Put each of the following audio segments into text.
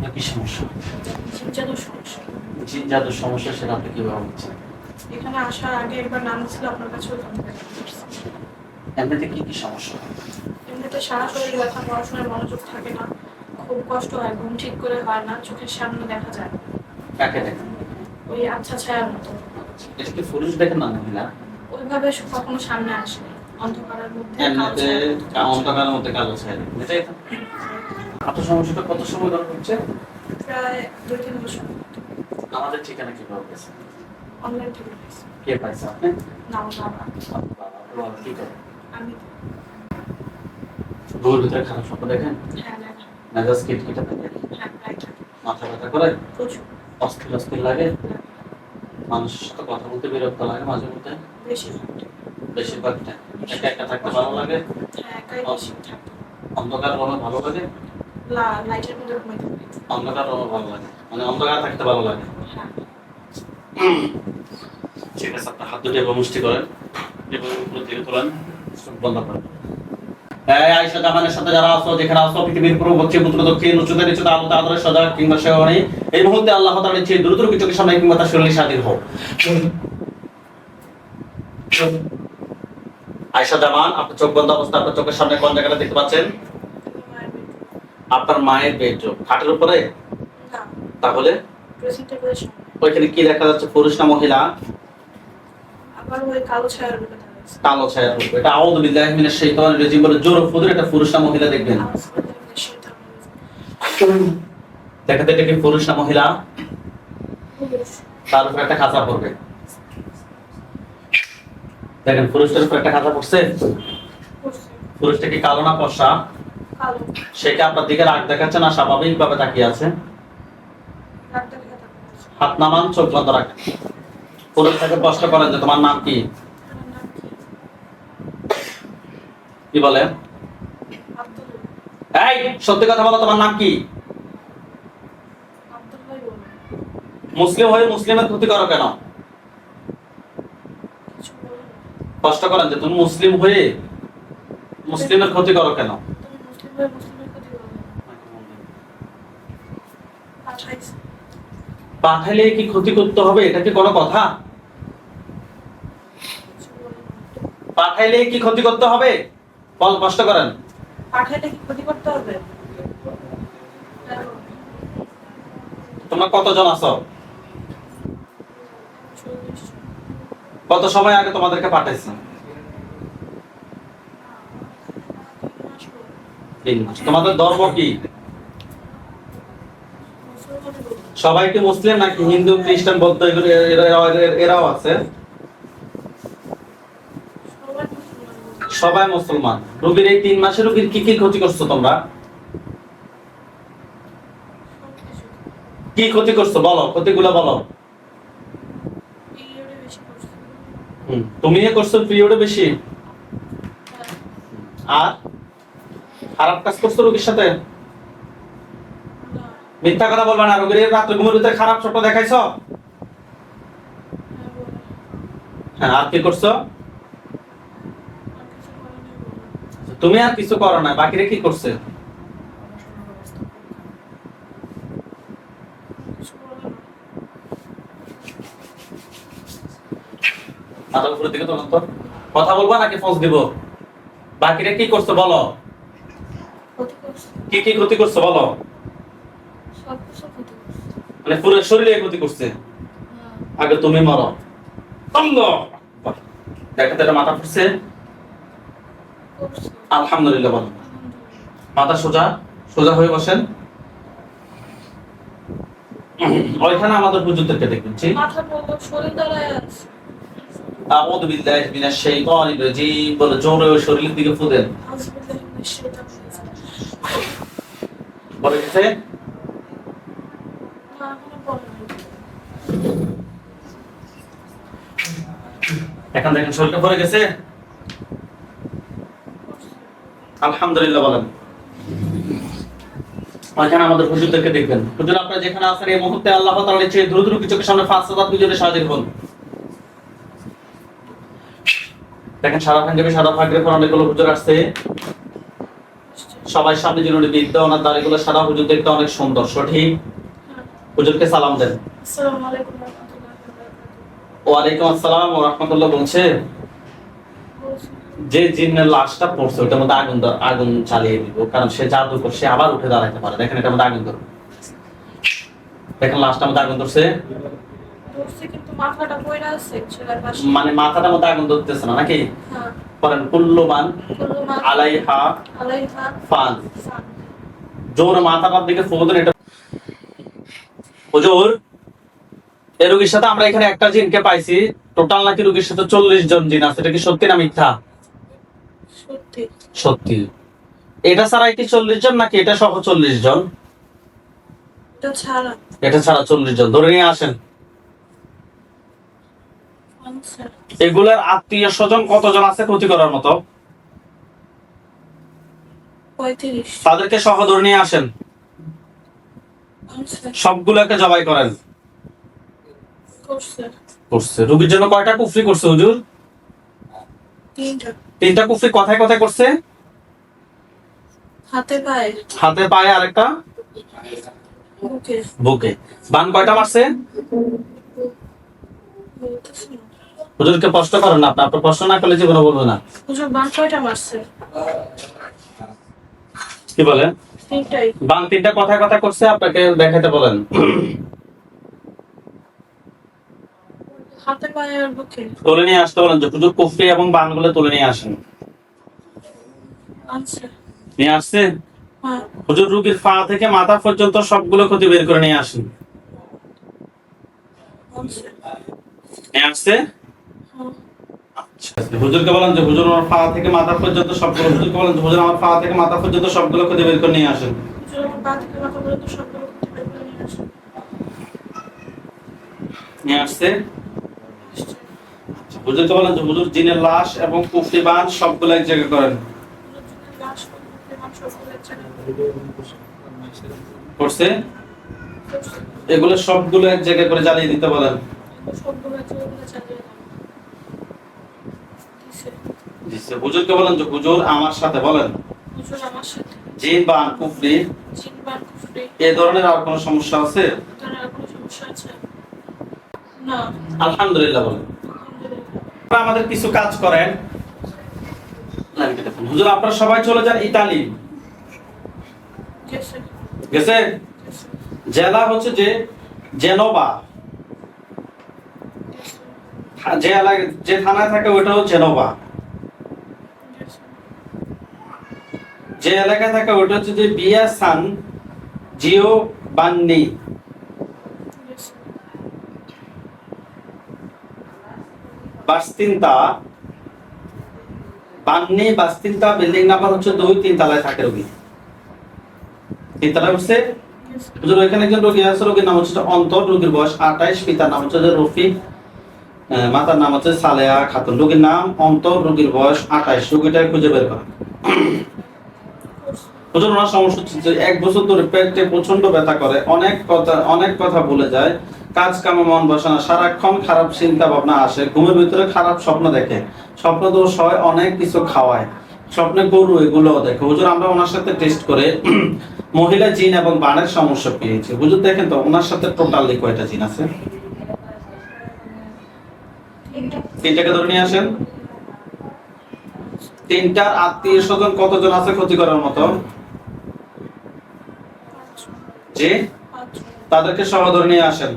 আপনার কি সমস্যা? জিন জাদুর সমস্যা। জিন জাদুর সমস্যা, সেটা আপনি কিভাবে বুঝছেন? এখানে আসার আগে একবার নাম ছিল আপনার কাছে, এমনিতে কি কি সমস্যা? এমনিতে সারা শরীর ব্যথা, পড়াশোনায় মনোযোগ থাকে না, খুব কষ্ট হয়, ঘুম ঠিক করে হয় না, চোখের সামনে দেখা যায় না। কাকে দেখেন? ওই আচ্ছা ছায়ার মতো। এটা কি পুরুষ দেখেন না মহিলা? ওইভাবে কখনো সামনে আসেনি, অন্ধকারের মধ্যে কালো এমনিতে ছায়া। অন্ধকারের মধ্যে কালো ছায়া দেখেন, এটাই তো। আপনার সমস্যাটা কত সময় ধরে হচ্ছে? প্রায় 2-3 বছর। আমাদের ঠিকানা কিভাবে পেয়েছে? অনলাইন থেকে পেয়েছি। কে পাইছে আপনি? না, আমার বাবা। বাবা কি করে? আমি। ঘুমের ভিতরে খারাপ স্বপ্ন দেখেন? হ্যাঁ, দেখা। মেজাজ খিটখিটে থাকে? হ্যাঁ, প্রায় থাকে। মাথা ব্যথা করে? প্রচুর। অস্থির অস্থির লাগে? মানুষের সাথে কথা বলতে বিরক্ত লাগে মাঝে মধ্যে? বেশিরভাগটা একা একা থাকতে ভালো লাগে? হ্যাঁ, একাই বেশি থাকতে। অন্ধকার রুমে ভালো লাগে? লাইটের মধ্যে ঘুমাইতে পারি। অন্ধকার রুমে ভালো লাগে, মানে অন্ধকার থাকতে ভালো লাগে। হ্যাঁ। ঠিক আছে, আপনার হাত দুটো এবার মুষ্টি করেন, এবং উপরের দিকে তোলেন, চোখ বন্ধ করেন। এই আয়েশা জামানের সাথে যারা আছো, যেখানে আছো, পৃথিবীর পূর্ব পশ্চিম উত্তর দক্ষিণ উচ্চতা নিচুতা আলোতে আদরে সদা কিংবা সেবনী, এই মুহূর্তে আল্লাহ তাআলা নিচে দ্রুত চোখের সামনে কিংবা তার শরীরে হাজির হও। আয়েশা জামান, আপনার চোখ বন্ধ অবস্থা, আপনার চোখের সামনে কোন জায়গাটা দেখতে পাচ্ছেন? আপনার মায়ের বেডরুম। খাটের উপরে? না। তাহলে ড্রেসিং টেবিলের সামনে। ওইখানে কি দেখা যাচ্ছে, পুরুষ না মহিলা? আবার ওই কালো ছায়ার রূপে দেখা যাচ্ছে। কালো ছায়া রূপ। এটা আউযু বিল্লাহি মিনাশ শাইতানির রাজিম বলে জোরে ফুদুর, এটা পুরুষ না মহিলা দেখবেন। দেখাতে এটা কি পুরুষ না মহিলা? তার উপর একটা খাঁচা পড়বে। দেখেন পুরুষটার উপর একটা খাঁচা পড়ছে। পুরুষটা কি কালো না ফর্সা? কালো। সে কি আপনার দিকে রাগ দেখাচ্ছে না স্বাভাবিক ভাবে তাকিয়ে আছে? হাত নামান, চোখ বন্ধ রাখেন। পুরুষটাকে প্রশ্ন করেন যে তোমার নাম কি? কি বলে? এই সত্যি কথা বলো, তোমার নাম কি? মুসলিম হয়ে মুসলিমের ক্ষতি করো কেন? প্রশ্ন করেন যে তুমি মুসলিম হয়ে মুসলিমের ক্ষতি করো কেন? পাঠাইলে কি ক্ষতি করতে হবে, এটা কি কোনো কথা? পাঠাইলে কি ক্ষতি করতে হবে? বল, প্রশ্ন করেন। পাঠাইলে কি ক্ষতি করতে হবে? তোমরা কতজন আছো? কত সময় আগে তোমাদেরকে পাঠাইছি? 3 মাস। তোমাদের ধর্ম কি? সবাই কি মুসলিম নাকি হিন্দু খ্রিস্টান বৌদ্ধ এরাও আছে? সবাই মুসলমান। রোগীর এই 3 মাসে রোগীর কি কি ক্ষতি করছো তোমরা? কি ক্ষতি করছো বলো, ক্ষতিগুলো বলো। তুমি করছো পিরিয়ডে বেশি, আর খারাপ কাজ করছো রোগীর সাথে? মিথ্যা কথা বলবা না। রোগীর রাত্রে ঘুমের ভিতরে খারাপ স্বপ্ন দেখাইছো? হ্যাঁ, আর কি করছো? তুমি আর কিছু করো না, বাকিরা কি করছে? মাথার উপরের দিকে তোলেন তো। কথা বলবা নাকি ফোন দিব? বাকিরা কি করছে বলো। কি কি ক্ষতি করছে বলো। মানে পুরো শরীরে ক্ষতি করছে। আগে তুমি মরো। আল্লাহ দেখো তো, এটা মাথা ফুটছে। আলহামদুলিল্লাহ বলো। মাথা সোজা, সোজা হয়ে বসেন। ওইখানে আমাদের হুজুরদেরকে দেখবেন। ঠিক মাথা বলতো শরীর দাঁড়ায় আছে। আউযু বিল্লাহি মিনাশ শাইতানির রাজিম বলে জোরে ওই শরীরের দিকে ফু দেন। বলে গেছে? এখন দেখেন শরীরটা ভরে গেছে। আলহামদুলিল্লাহ বলেন। ওইখানে আমাদের হুজুরদেরকে দেখবেন। হুজুর আপনারা যেখানে আছেন এই মুহূর্তে আল্লাহ তাআলার চেয়ে দ্রুত চোখের সামনে 5 সাদাত হুজুরের হাজির হন। দেখেন সারা পাঞ্জাবি সাদা পাগড়ি পরা অনেকগুলো হুজুর আসছে। সবাই সামনে যিনি বিদ্যা, ওনার দাড়িগুলো সাদা, হুজুর দেখতে অনেক সুন্দর, সঠিক? হুজুরকে সালাম দেন। আসসালামু আলাইকুম ওয়া রাহমাতুল্লাহি ওয়া বারাকাতুহু। ওয়ালাইকুম আসসালাম ওয়া রাহমাতুল্লাহ। বলছে বলছি, যে জিন্নের লাশটা পড়ছে ওটার মধ্যে আগুন চালিয়ে দিব, কারণ সে জাদু করে, সে আবার উঠে দাঁড়াইতে পারে। দেখেন এটার মধ্যে আগুন ধরবে, দেখেন লাশটার মধ্যে আগুন ধরছে, বলছি কিন্তু মাথাটা পয়রা আছে ছেলের পাশে। মানে মাথাটার মধ্যে আগুন ধরতেছে না নাকি? হ্যাঁ। বলেন কুল্লুমান কুল্লু মান আলাইহা আলাইহা ফান। ফান। জোর মাথাটার দিকে ফু দেন। এটা হুজুর, এই রোগীর সাথে আমরা এখানে একটা জিনকে পাইছি, টোটাল নাকি রোগীর সাথে 40 জন জিন আছে। এটা কি সত্যি না মিথ্যা? সত্যি। সত্যি। এটা ছাড়া কি 40 জন নাকি এটা সহ 40 জন? এটা ছাড়া। এটা ছাড়া 40 জন ধরে নিয়ে আসেন। আনসার। এগুলার আত্মীয় স্বজন কতজন আছে ক্ষতি করার মতো? 35। তাদেরকে সহ ধরে নিয়ে আসেন, আনসার। সবগুলোকে জবাই করেন। করছে। করছে। রোগীর জন্য কয়টা কুফরি করছে হুজুর? 3টা। 3টা কুফরি। কথায় কথায় করছে? হাতে পায়ে। হাতে পায়ে, আরেকটা বুকে। বুকে। বান কয়টা মারছে? বলতেছি না। হুজুরকে প্রশ্ন করেন না, আপনার প্রশ্ন না করলে জীবনে বলবে না। হুজুর বান কয়টা মারছে? কি বলেন? 3টাই। বান 3টা কথায় কথায় করছে, আপনাকে দেখাতে বলেন। হাতে পায়ে আর বুকে। তুলে নিয়ে আসতে বলেন যে হুজুর কুফরি এবং বানগুলো তুলে নিয়ে আসেন। আনসার। নিয়ে আসছে? হ্যাঁ। হুজুর রোগীর পা থেকে মাথা পর্যন্ত সবগুলো ক্ষতি বের করে নিয়ে আসেন। আনসার। নিয়ে আসছে? হ্যাঁ। আচ্ছা, হুজুরকে বলেন যে হুজুর আমার পা থেকে মাথা পর্যন্ত সবগুলো, হুজুরকে বলেন যে হুজুর আমার পা থেকে মাথা পর্যন্ত সবগুলো ক্ষতি বের করে নিয়ে আসেন। হুজুর আমার পা থেকে মাথা পর্যন্ত সবগুলো করতে বের করে নিয়ে আসেন। নিয়ে আসছে? হুজুরকে বলেন যে হুজুর জিনের লাশ এবং কুফরি বান সবগুলো এক জায়গায় করেন। হুজুর যদি লাশ করতে মান সবগুলো এক জায়গায় করছে? করছে। এগুলো সবগুলো এক জায়গায় করে জ্বালিয়ে দিতে বলেন। এগুলো সবগুলো এক জায়গায় করে চালিয়ে দাও। দিছে। দিচ্ছে। হুজুরকে বলেন যে হুজুর আমার সাথে বলেন হুজুর আমার সাথে জিন বান কুফরি জিন বান কুফরি এই ধরনের আর কোনো সমস্যা আছে? ধরনের আর কোনো সমস্যা আছে? না। আলহামদুলিল্লাহ বলেন। আলহামদুলিল্লাহ। আপনারা আমাদের কিছু কাজ করেন। হুজুর আপনারা সবাই চলে যান ইতালি। গেছে। গেছে? গেছে। জেলা হচ্ছে যে জেনোভা। গেছে। যে এলাকায় যে থানায় থাকে ওটা হচ্ছে জেনোভা। গেছে। যে এলাকায় থাকে ওটা হচ্ছে যে বিয়া সান জিও বান্নি। গেছে। বাস্তিনতা বান্নি বাস্তিনতা বিল্ডিং নাম্বার হচ্ছে 2-3 তলায় থাকে রোগী। 3 তলায় উঠছে। গেছে। হুজুর এখানে একজন রোগী আছে, রোগীর নাম হচ্ছে অন্তর, রোগীর বয়স 28, পিতার নাম হচ্ছে যে রফিক, মাতার নাম হচ্ছে সালেহা খাতুন। রোগীর নাম অন্তর, রোগীর বয়স 28। রোগীটাকে খুঁজে বের করেন। করছে। হুজুর ওনার সমস্যা হচ্ছে যে 1 বছর ধরে পেটে প্রচন্ড ব্যথা করে, অনেক কথা ভুলে যায়, কাজ কামে মন বসে না, সারাক্ষণ খারাপ চিন্তা ভাবনা আসে, ঘুমের ভিতরে খারাপ স্বপ্ন দেখে, স্বপ্ন দোষ হয়, অনেক কিছু খাওয়ায়, স্বপ্নে গরু এগুলো দেখে। হুজুর আমরা ওনার সাথে টেস্ট করে মহিলা জিন এবং বানের সমস্যা পেয়েছি। হুজুর দেখেন তো ওনার সাথে টোটালি কয়টা জিন আছে? 3টাকে ধরে নিয়ে আসেন। 3টার আত্মীয় স্বজন কতজন আছে ক্ষতি করার মতো? জি, তাদেরকে সহ ধরে নিয়ে আসেন।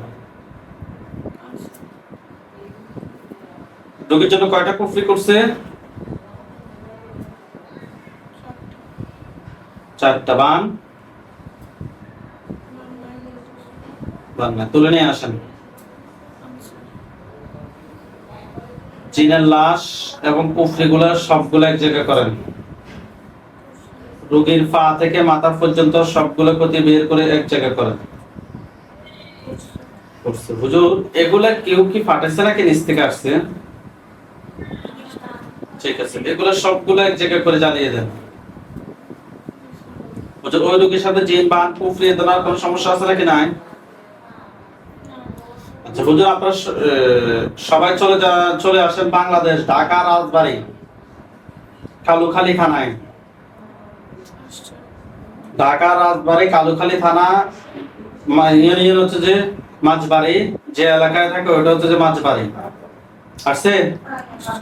রোগীর জন্য কয়টা কুফরি করছে? 4টা। বান না, তুলে নিয়ে আসেন। জিনের লাশ এবং কুফরিগুলো সবগুলো এক জায়গায় করেন। রোগীর পা থেকে মাথা পর্যন্ত সবগুলো ক্ষতি বের করে এক জায়গায় করেন। করছে। হুজুর এগুলা কেউ কি ফাটেছে নাকি নিচ থেকে আসছে? ঠিক আছে, এগুলো সবগুলো এক জায়গায় করে জ্বালিয়ে দেন। হুজুর ওই রোগীর সাথে জিন বান কুফরি এ ধরনের কোনো সমস্যা আছে নাকি নাই? আচ্ছা হুজুর আপনারা সবাই চলে আসেন বাংলাদেশ, ঢাকা রাজবাড়ী, কালুখালী থানায়। ঢাকা রাজবাড়ী কালুখালী থানা ইউনিয়ন হচ্ছে যে মাঝবাড়ি, যে এলাকায় থাকে ওটা হচ্ছে যে মাঝবাড়ি। আসছে?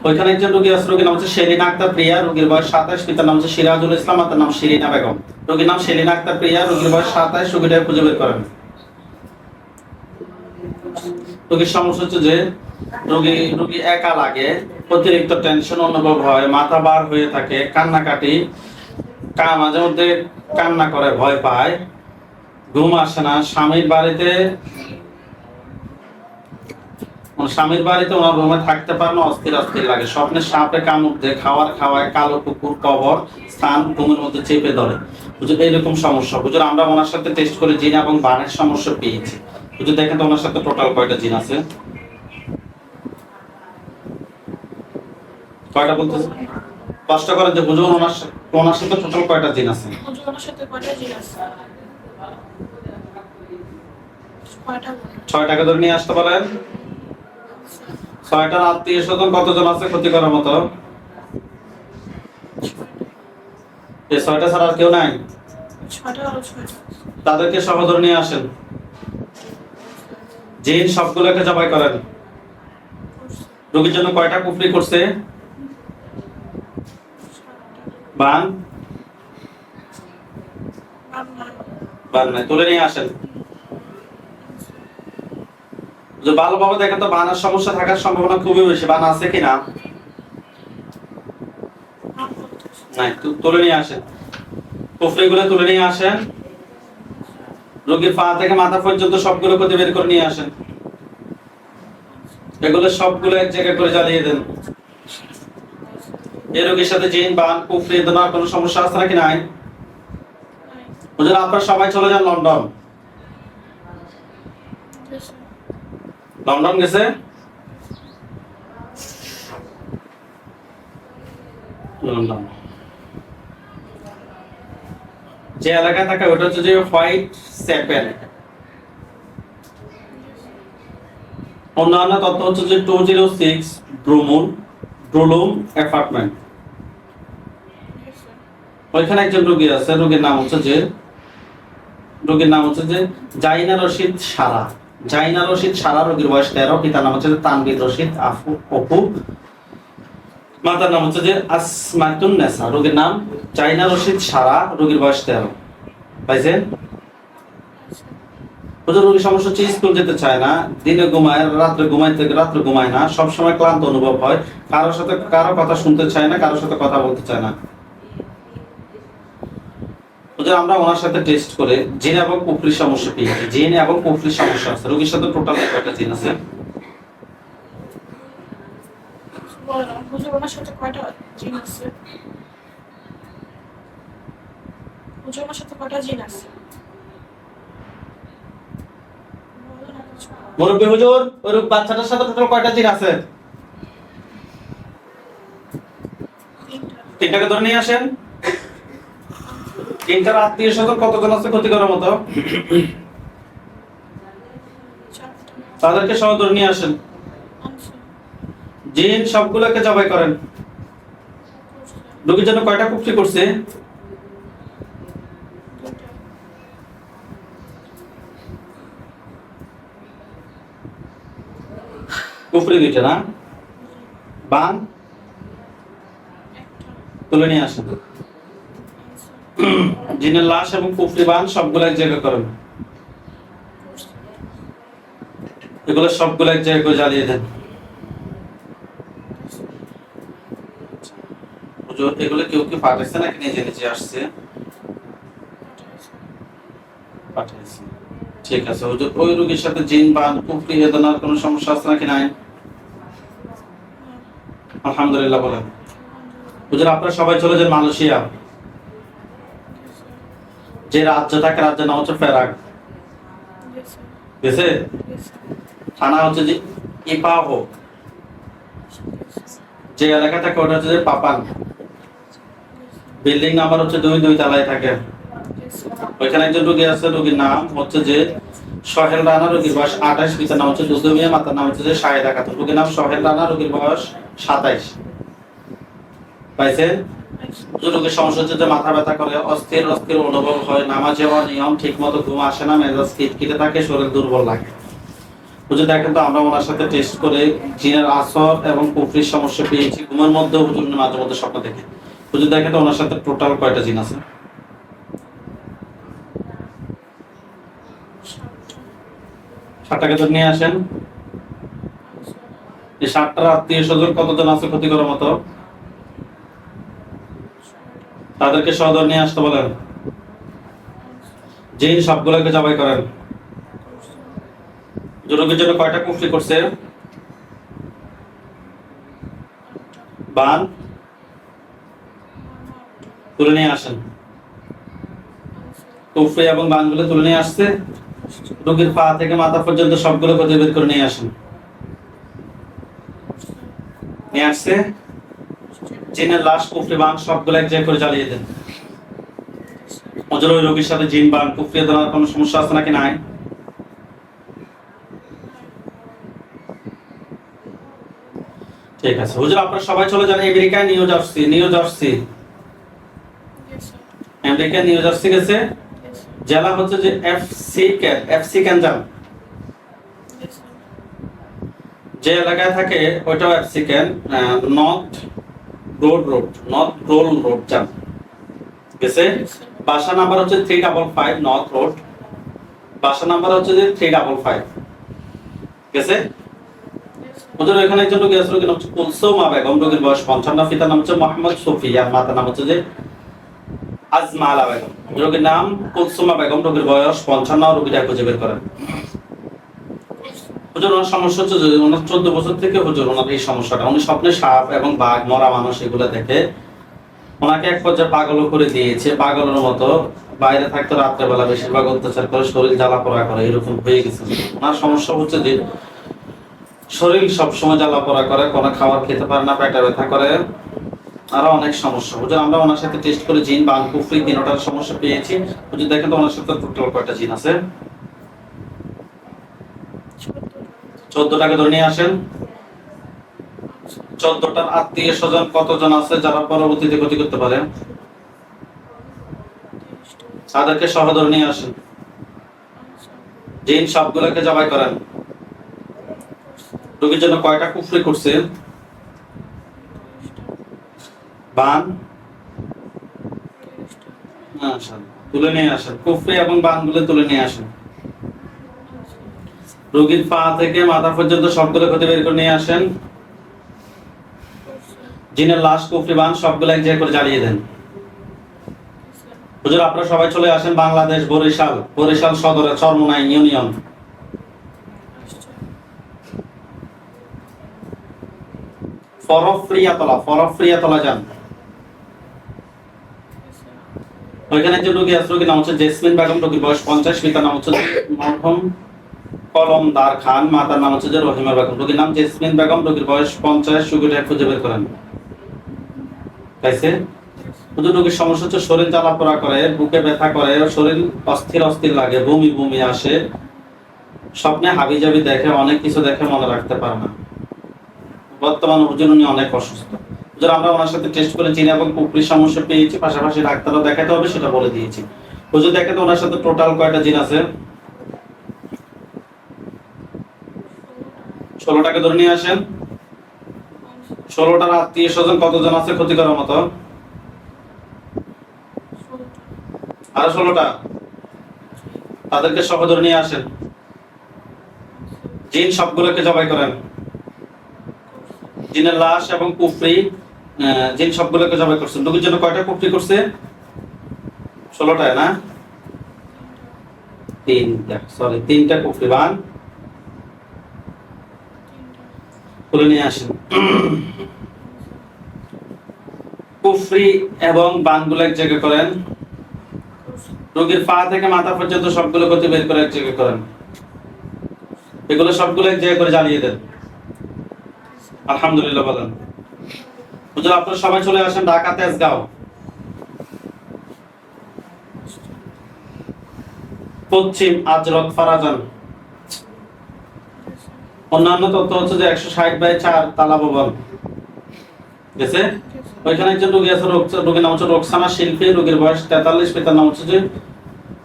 ওইখানে একজন রোগী আছে, রোগীর নাম হচ্ছে শেরিনা আক্তার প্রিয়া, রোগীর বয়স 27, পিতার নাম হচ্ছে সিরাজুল ইসলাম, মাতার নাম শিরিনা বেগম। রোগীর নাম শেরিনা আক্তার প্রিয়া, রোগীর বয়স 27, রোগীটা খুঁজে বের করেন। রোগীর সমস্যা হচ্ছে যে রোগী একা লাগে, অতিরিক্ত টেনশন অনুভব হয়, মাথা বার হয়ে থাকে, কান্নাকাটি, মাঝে মধ্যে কান্না করে, ভয় পায়, ঘুম আসে না, স্বামীর বাড়িতে ওনার রুমে থাকতে পারে না, অস্থির অস্থির লাগে, স্বপ্নে সাপে কামড় দেয়, খাওয়ার খাওয়ায়, কালো কুকুর কবর স্থান ঘুমের মধ্যে চেপে ধরে। হুজুর এইরকম সমস্যা। হুজুর আমরা ওনার সাথে টেস্ট করে জিন এবং বানের সমস্যা পেয়েছি। হুজুর দেখেন তো ওনার সাথে টোটাল কয়টা জিন আছে? কয়টা বলতেছে? কষ্ট করে যে হুজুর ওনার সাথে টোটাল কয়টা জিন আছে? হুজুর ওনার সাথে কয়টা জিন আছে? কয়টা? 6টাকে ধরে নিয়ে আসতে পারেন। 6টার আত্মীয় স্বজন কতজন আছে ক্ষতি করার মতো? এই 6টা ছাড়া আর কেউ নাই? 6টা আর 6টা। তাদেরকে সহ ধরে নিয়ে আসেন। জিন সবগুলোকে জবাই করেন। রোগীর জন্য কয়টা কুফরি করছে? বান নাই, তুলে নিয়ে আসেন। যে ভালোভাবে দেখেন তো বানার সমস্যা থাকার সম্ভাবনা খুবই বেশি। বান আছে কিনা? নাই, তুলে নিয়ে আসেন। কুফরিগুলো তুলে নিয়ে আসেন। রোগীর পা থেকে মাথা পর্যন্ত সবগুলো ক্ষতি বের করে নিয়ে আসেন। এগুলো সবগুলো এক জায়গায় করে জ্বালিয়ে দেন। এই রোগীর সাথে জিন, বান, কুফরি ধরনের কোনো সমস্যা আছে নাকি? নাই। হুজুর আপনারা সবাই চলে যান লন্ডন। লন্ডন গেছে? লন্ডন যে এলাকায় থাকে ওটা হচ্ছে যে হোয়াইট চ্যাপেল। অন্যান্য তথ্য হচ্ছে যে 206 ব্রুলুম অ্যাপার্টমেন্ট। ওইখানে একজন রোগী আছে, রোগীর নাম হচ্ছে যে জাইনা রশিদ সারা। জাইনা রশিদ সারা, রোগীর বয়স 13, পিতার নাম হচ্ছে তানভীর রশিদ অপু, মাতার নাম হচ্ছে যে আসমাতুন নেসা। রোগীর নাম জাইনা রশিদ সারা, রোগীর বয়স 13। পাইছেন? রোগীর সমস্যা হচ্ছে স্কুল যেতে চায় না, দিনে ঘুমায়, রাত্রে ঘুমায় না, সবসময় ক্লান্ত অনুভব হয়, কারো কথা শুনতে চায় না, কারোর সাথে কথা বলতে চায় না। আমরা ওনার সাথে টেস্ট করে জিন এবং কুফরির সমস্যা পেয়েছি। জিন এবং কুফরির সমস্যা আছে। রোগীর সাথে টোটাল কয়টা জিন আছে? হুজুর ওনার সাথে কয়টা জিন আছে? হুজুর ওনার সাথে কয়টা জিন আছে? মুরব্বী হুজুর, ওই বাচ্চাটার সাথে টোটাল কয়টা জিন আছে? 3টাকে ধরে নিয়ে আসেন। 3টার আত্মীয় স্বজন কতজন আছে ক্ষতি করার মতো? তাদেরকে সহ ধরে নিয়ে আসেন। জিন সবগুলোকে জবাই করেন। রোগীর জন্য কয়টা কুফরি করছে? কুফরি 2টা না? বান তুলে নিয়ে আসেন। জিনের লাশ এবং কুফরি বান সবগুলো এক জায়গায় করেন। এগুলো সবগুলো এক জায়গায় করে জ্বালিয়ে দেন। এগুলো কেউ কি পাঠাইছে নাকি নিজে নিজে আসছে? পাঠাইছে। ঠিক আছে হুজুর, ওই রোগীর সাথে জিন, বান, কুফরি এ ধরনের কোনো সমস্যা আছে নাকি? নাই। আলহামদুলিল্লাহ বলেন। হুজুর আপনারা সবাই চলে যান মালয়েশিয়া। যে রাজ্যটাকে রাজ্যের নাম হচ্ছে পেরাক। গেছে? থানা হচ্ছে যে ইপাহো। যে এলাকা থাকে ওটা হচ্ছে যে পাপান। বিল্ডিং নাম্বার হচ্ছে 2 তলায় থাকে। ওইখানে একজন রোগী আছে, রোগীর নাম হচ্ছে যে সোহেল রানা, রোগীর বয়স 28, পিতার নাম হচ্ছে দুদু মিয়া, মাতার নাম হচ্ছে যে শাহেদা খাতুন। রোগীর নাম সোহেল রানা, রোগীর বয়স 27। পাইছেন? রোগীর সমস্যা হচ্ছে যে মাথা ব্যথা করে, অস্থির অস্থির অনুভব হয়, নামাজে অনিয়ম, ঠিক মতো ঘুম আসে না, মেজাজ খিটখিটে থাকে, শরীর দুর্বল লাগে। হুজুর দেখেন তো আমরা ওনার সাথে টেস্ট করে জিনের আসর এবং কুফরির সমস্যা পেয়েছি। ঘুমের মধ্যে হুজুর মাঝে মধ্যে স্বপ্ন দেখে। হুজুর দেখেন তো ওনার সাথে টোটাল কয়টা জিন আছে? 60টাকে তো নিয়ে আসেন। এই 60টার আত্মীয় স্বজন কতজন আছে ক্ষতি করার মতো? তাদেরকে সদর নিয়ে আসতে বলেন। জিন সবগুলোকে জবাই করেন। রোগীর জন্য কয়টা কুফরি করছে? বান তুলে নিয়ে আসেন। কুফরি এবং বানগুলো তুলে নিয়ে আসছে। রোগীর পা থেকে মাথা পর্যন্ত সবগুলো ক্ষতি বের করে নিয়ে আসেন। নিয়ে আসছে। জিনের লাশ, কুফরি, বান সবগুলো এক জায়গায় করে জ্বালিয়ে দেন। হুজুর ওই রোগীর সাথে জিন, বান, কুফরি দেওয়ার কোনো সমস্যা আছে নাকি নাই? ঠিক আছে হুজুর, আপনারা সবাই চলে যান আমেরিকায়, new jersey. America new jersey গেছে। জেলা হচ্ছে যে এফসি ক্যান। যে এলাকায় থাকে ওইটাও এফসি ক্যান। নর্থ রোড যান গেছে। বাসা নাম্বার হচ্ছে 355 নর্থ রোড। বাসা নাম্বার হচ্ছে যে 355 গেছে। ওদের এখানে একজন রোগী আছে, রোগীর নাম হচ্ছে কুলসুমা বেগম। রোগীর বয়স 55। পিতার নাম হচ্ছে মোহাম্মদ শফি, আর মাতার নাম হচ্ছে যে আজমালা বেগম। রোগীর নাম কুলসুমা বেগম, রোগীর বয়স 55। রোগীটা খুঁজে বের করেন। হুজুর ওনার সমস্যা হচ্ছে যে ওনার 14 বছর থেকে হুজুর ওনার এই সমস্যাটা, উনি স্বপ্নে সাপ এবং বাঘ, মরা মানুষ এগুলো দেখে ওনাকে এক পর্যায়ে পাগল করে দিয়েছে। পাগলের মতো বাইরে থাকতে, রাত্রেবেলা বেশিরভাগ অত্যাচার করে, শরীর জ্বালা পোড়া করে, এরকম হয়ে গেছে। ওনার সমস্যা হচ্ছে যে শরীর সবসময় জ্বালা পোড়া করে, কোনো খাবার খেতে পারে না, পেটে ব্যথা করে, আরো অনেক সমস্যা। হুজুর আমরা ওনার সাথে টেস্ট করে জিন, বান, কুফরি তিনটার সমস্যা পেয়েছি। হুজুর দেখেন তো ওনার সাথে টোটাল কয়টা জিন আছে? 14টাকে ধরে নিয়ে আসেন। 14টার আত্মীয় স্বজন কতজন আছে যারা পরবর্তীতে ক্ষতি করতে পারে? তাদেরকে সহ ধরে নিয়ে আসেন। জিন সবগুলোকে জবাই করেন। রোগীর জন্য কয়টা কুফরি করছে? বান তুলে নিয়ে আসেন। কুফরি এবং বানগুলো তুলে নিয়ে আসেন। রোগীর পা থেকে মাথা পর্যন্ত সবগুলো ক্ষতি বের করে নিয়ে আসেন। জিনের লাশ, কুফরি, বান সবগুলো এক জায়গায় করে জ্বালিয়ে দেন। হুজুর আপনারা সবাই চলে আসেন বাংলাদেশ, বরিশাল সদরে চরমোনাই ইউনিয়ন। ফরফরিয়াতলা যান। ওইখানে যে রোগী আছে, রোগীর নাম হচ্ছে জেসমিন বেগম। রোগীর বয়স 50। পিতার নাম হচ্ছে মরহুম কলমদার খান, মাতার নাম হচ্ছে যে রহিমা বেগম। রোগীর নাম জেসমিন বেগম, রোগীর বয়স 50। রোগীটা খুঁজে বের করেন। তাইছে রোগীর সমস্যা হচ্ছে শরীর জ্বালা পোড়া করে, বুকে ব্যথা করে, শরীর অস্থির লাগে, বমি আসে, স্বপ্নে হাবিজাবি দেখে, অনেক কিছু দেখে মনে রাখতে পারে না। বর্তমান হুজুর উনি অনেক অসুস্থ। হুজুর আমরা ওনার সাথে টেস্ট করে জিন এবং কুফরির সমস্যা পেয়েছি, পাশাপাশি ডাক্তারও দেখাতে হবে সেটা বলে দিয়েছি। হুজুর দেখাতে ওনার সাথে টোটাল কয়টা জিন আছে? 16টাকে ধরে নিয়ে আসেন। 16টার আত্মীয় স্বজন কতজন আছে ক্ষতি করার মতো? আরো 16টা। তাদেরকে সহ ধরে নিয়ে আসেন। জিন সবগুলোকে জবাই করেন। জিনের লাশ এবং কুফরি, জিন সবগুলোকে জবাই করছেন। রোগীর জন্য কয়টা কুফরি করছে? 16টায় না, 3টা কুফরি। বান তুলে নিয়ে আসেন। কুফরি এবং বানগুলো এক জায়গায় করেন। রোগীর পা থেকে মাথা পর্যন্ত সবগুলো ক্ষতি বের করে এক জায়গায় করেন। এগুলো সবগুলো এক জায়গায় করে জ্বালিয়ে দেন। আলহামদুলিল্লাহ বলেন। হুজুর আপনারা সবাই চলে আসেন ঢাকা তেজগাঁও। পশ্চিম আজরত ফারাজান। অন্যান্য তথ্য হচ্ছে যে 160/4 তালা ভবন। গেছে? ওইখানে একজন রোগী আছে, রোগীর নাম হচ্ছে রোকসানা শিল্পী, রোগীর বয়স 43, পিতার নাম হচ্ছে যে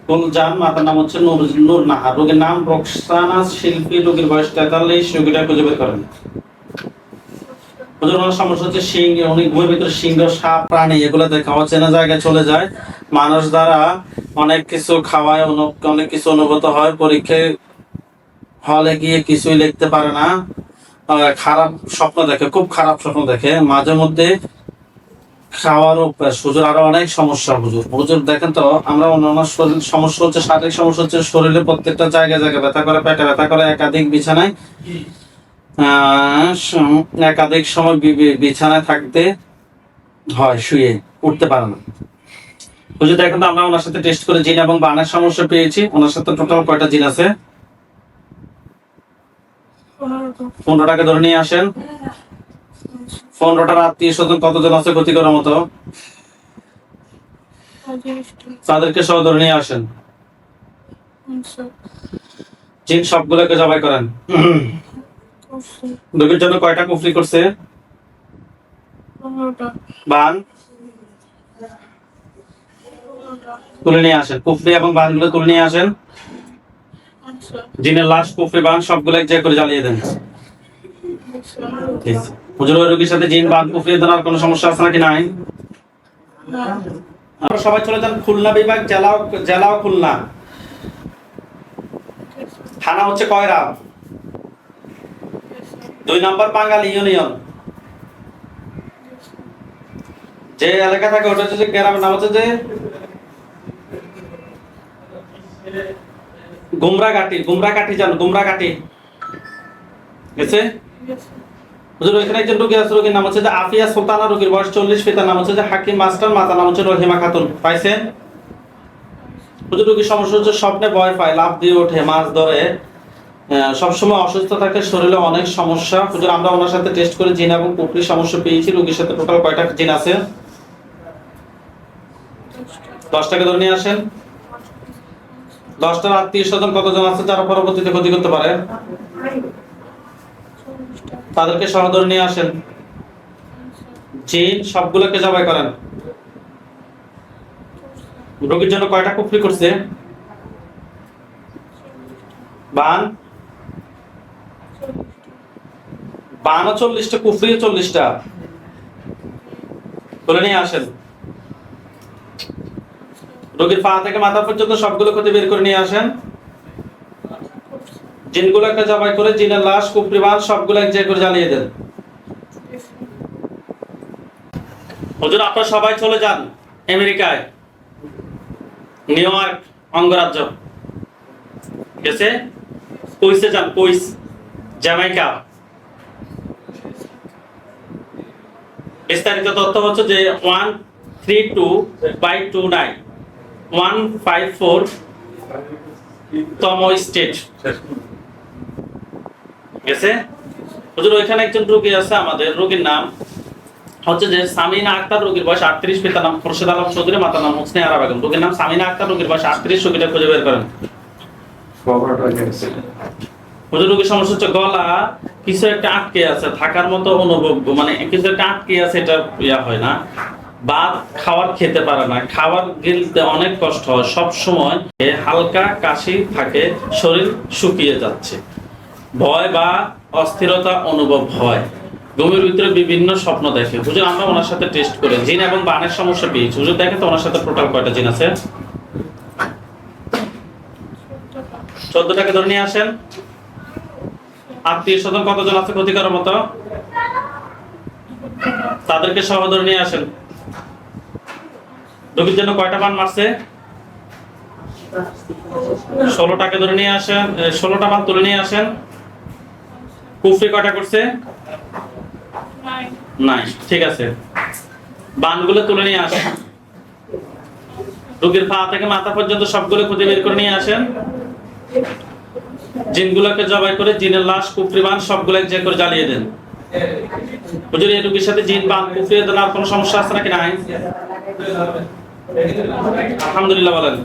গুলজান, মাতার নাম হচ্ছে নূর নাহার। রোগীর নাম রোকসানা শিল্পী, রোগীর বয়স 43, রোগীটা খুঁজে বের করেন। হুজুর ওনার সমস্যা হচ্ছে সিং, উনি ঘুমের ভিতরে সিংহ, সাপ, প্রাণী এগুলো দেখে অচেনা জায়গায় চলে যায়। মানুষ দ্বারা অনেক কিছু খাওয়ায়, অনেক কিছু অনুভূত হয়, পরীক্ষায় হলে গিয়ে কিছুই লিখতে পারে না, খারাপ স্বপ্ন দেখে, খুব খারাপ স্বপ্ন দেখে, মাঝে মধ্যে খাওয়ার অভ্যাস। হুজুর আরো অনেক সমস্যা। হুজুর দেখেন তো, আমরা অন্যান্য শরীর সমস্যা হচ্ছে, শারীরিক সমস্যা হচ্ছে শরীরে প্রত্যেকটা জায়গায় জায়গায় ব্যথা করে, পেটে ব্যথা করে, একাধিক বিছানায় একাধিক সময় বিছানায় থাকতে হয়, শুয়ে উঠতে পারে না। হুজুর দেখেন তো, আমরা ওনার সাথে টেস্ট করে জিন এবং বানের সমস্যা পেয়েছি। ওনার সাথে টোটাল কয়টা জিন আছে? 15টাকে ধরে নিয়ে আসেন। 15টার আত্মীয় স্বজন কতজন আছে ক্ষতি করার মতো? তাদেরকে সহ ধরে নিয়ে আসেন। জিন সবগুলোকে জবাই করেন। রোগীর জন্য কয়টা কুফরি করছে? বান তুলে নিয়ে আসেন। কুফরি এবং বানগুলো তুলে নিয়ে আসেন। জিনের লাশ, কুফরি, বান সবগুলো এক জায়গায় করে জ্বালিয়ে দেন। হুজুর ওই রোগীর সাথে জিন, বান, কুফরি দেওয়ার কোনো সমস্যা আছে নাকি? নাই। আমরা সবাই চলে যান খুলনা বিভাগ, জেলাও খুলনা, থানা হচ্ছে কয়রা, 2 নম্বর বাঙালি ইউনিয়ন। যে এলাকা থাকে ওটা হচ্ছে গ্রামের নাম হচ্ছে যে গুমরাকাঠি জান, গুমরাকাঠি গেছে? হুজুর ওইখানে একজন রোগী আছে, রোগীর নাম হচ্ছে যে আফিয়া সুলতানা, রোগীর বয়স 40, পিতার নাম হচ্ছে যে হাকিম মাস্টার, মাতার নাম হচ্ছে রহিমা খাতুন। পাইছেন? হুজুর রোগীর সমস্যা হচ্ছে স্বপ্নে ভয় পায়, লাফ দিয়ে ওঠে, মাছ ধরে, সবসময় অসুস্থ থাকে, শরীরে অনেক সমস্যা। হুজুর আমরা ওনার সাথে টেস্ট করে জিন এবং কুফরির সমস্যা পেয়েছি। রোগীর সাথে টোটাল কয়টা জিন আছে? 10টাকে ধরে নিয়ে আসেন। 10টার আত্মীয় স্বজন কতজন আছে যারা পরবর্তীতে ক্ষতি করতে পারে? তাদেরকে সহ ধরে নিয়ে আসেন। জিন সবগুলোকে জবাই করেন। রোগীর জন্য কয়টা কুফরি করছে? বান 40টা, কুফরি 40টা। বলে নিয়ে আসেন। রোগীর পা থেকে মাথা পর্যন্ত সবগুলো ক্ষতি বের করে নিয়ে আসেন। জিনগুলোকে জবাই করে জিনের লাশ, কুফরি, বান সবগুলো এক জায়গায় করে জ্বালিয়ে দেন। হুজুর আপনারা সবাই চলে যান আমেরিকায়, নিউ ইয়র্ক অঙ্গরাজ্য গেছে? কুইসে যান, কুইস, জ্যামাইকা। বিস্তারিত তথ্য হচ্ছে যে 132/29 154 তম স্টেট গেছে? হুজুর ওইখানে একজন রোগী আছে আমাদের, রোগীর নাম হচ্ছে যে সামিনা আক্তার, রোগীর বয়স 38, পিতার নাম খোরশেদ আলম চৌধুরী, মাতার নাম হোসনে আরা বেগম। রোগীর নাম সামিনা আক্তার, রোগীর বয়স 38, রোগীটা খুঁজে বের করেন। হুজুর রোগীর সমস্যা হচ্ছে গলা কিছু একটা আটকে আছে, থাকার মতো অনুভব, মানে কিছু একটা আটকে আছে, এটা ইয়া হয় না, ভাত খাবার খেতে পারে না, খাবার গিলতে অনেক কষ্ট হয়, সব সময় হালকা কাশি থাকে, শরীর শুকিয়ে যাচ্ছে, ভয় বা অস্থিরতা অনুভব হয়, ঘুমের ভিতরে বিভিন্ন স্বপ্ন দেখে। হুজুর আমরা ওনার সাথে টেস্ট করে জিন এবং বানের সমস্যা পেয়েছি। হুজুর দেখেন তো ওনার সাথে টোটাল কয়টা জিন আছে? 14টাকে ধরে নিয়ে আসেন। আত্মীয় স্বজন কতজন আছে ক্ষতি করার মতো? তাদেরকে সহ ধরে নিয়ে আসেন। রোগীর জন্য কয়টা বান মারছে? 16টাকে ধরে নিয়ে আসেন। 16টা বান তুলে নিয়ে আসেন। কুফরি কয়টা করছে? নাই। ঠিক আছে, বানগুলো তুলে নিয়ে আসেন। রোগীর পা থেকে মাথা পর্যন্ত সবগুলো খুঁজে বের করে নিয়ে আসেন। জিনগুলোকে জবাই করে জিনের লাশ, কুফরি, বান সবগুলো এক জায়গায় করে জ্বালিয়ে দেন। হুজুর এই রোগীর সাথে জিন, বান, কুফরি দেওয়ার কোনো সমস্যা আছে নাকি? নাই। আলহামদুলিল্লাহ বলেন।